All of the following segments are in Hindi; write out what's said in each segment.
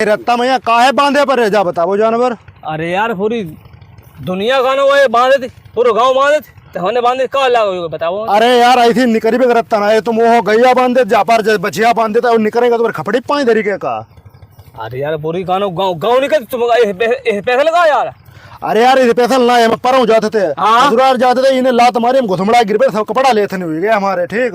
रत्ता में यहाँ काहे बांधे पर है जा बताओ जानवर। अरे यार पूरी दुनिया गानो वो बांधे थे, पूरा गांव बांधे थे, तो हमने बांधे कहा लगा बताओ। अरे यार ऐसी निकरी भी रत्ता ना है, तुम वो गैया बांधे जापार बछिया बांधे था, निकरेगा तो खपड़ी पाए तरीके का। अरे यार पूरी गानो गाँव गाँव निकल तुम पैसा लगा यार। अरे यार इसे पैसा ना है, हम परों जाते थे ससुराल जाते थे, इन्हें लात मारी हम घुसमड़ा गिर पे सब कपड़ा लेते नहीं हुए गए हमारे। ठीक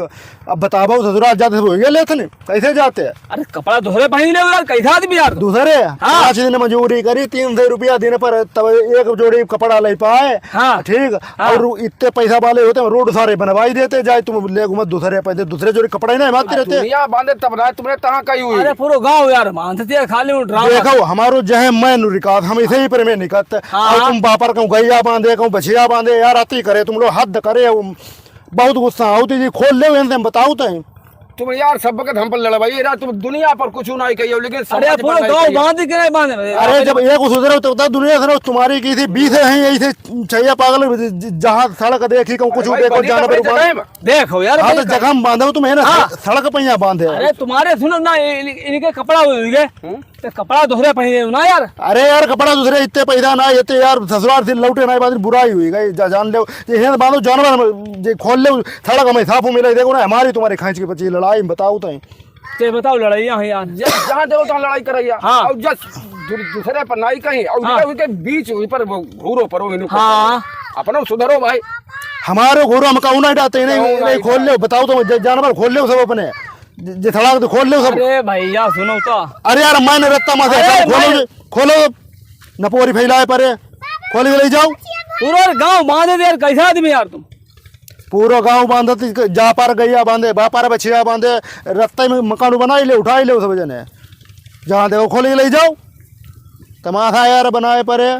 अब बताओ ससुराल जाते हो गए लेते नहीं कैसे जाते हैं? अरे कपड़ा दूसरे पहन ले यार, कैसे आदमी यार दूसरे 5 दिन मजदूरी करी 300 रुपया दिन पर, तब एक जोड़ी कपड़ा ले पाए। ठीक और इतने पैसा वाले होते रोड सारे बनवाई देते, जाए तुम ले घूमत दूसरे पैसे दूसरे जोड़ी कपड़ा ही नहीं मारते रहते। बांधे तब ना तुमने कहाँ कही हुई? अरे पूरा गाँव यार बांधते खाली देखो हमारो जहे मैं निकात हम इसे ही पर में निकत तुम बापर कहूँ गैया बांधे कहूँ बछिया बांधे यार अति करे तुम लोग हद करे, बहुत गुस्सा होती जी खोल ले हम बताओ तो तुम यार सब वक्त हम पर लड़वाई यार, तुम दुनिया पर कुछ नहीं कही हो लेकिन अरे पूरा गाँव बांधे के नहीं बांधे। अरे जब एक सुधरे तो बता दुनिया से तुम्हारी की थी 20 है ऐसे चाहिए पागल, जहाँ सड़क देखी कहूँ कुछ देखो जाना देखो यार जगह में बांधे तुम है ना सड़क पे यहाँ बांधे। अरे तुम्हारे सुनो ना इनके कपड़ा तो कपड़ा दूसरे पहने ना यार। अरे यार कपड़ा दूसरे इतने पैसा ना इतने यार ससुराल से लौटे ना बात बुराई हुई गई जान ले बांधो जानवर खोल ले सड़क हमें साफ मिले देखो ना हमारी तुम्हारी खींच के बची लड़ाई बताओ तो बताओ लड़ाई यहाँ यार जहाँ देखो तो लड़ाई कर और दूसरे पर नाई कहीं और उनके बीच पर घूरो परो अपना सुधरो भाई। हमारे घूरो हम कहूँ नहीं डालते नहीं खोल ले बताओ तो जानवर खोल ले सब अपने थड़ा तो खोल ले सब। अरे भैया सुनो तो अरे यार मैंने रत्ता मासे खोलो खोलो नपोरी फैलाए परे खोल के ले जाओ। पूरा गांव बांधे यार कैसे आदमी यार तुम? पूरा गांव बांधे जा पार गैया बांधे बापार बछिया बांधे रत्ते में मकान बनाई ले उठाई ले सब जने जहाँ देखो खोल के ले जाओ तमाशा यार बनाए परे।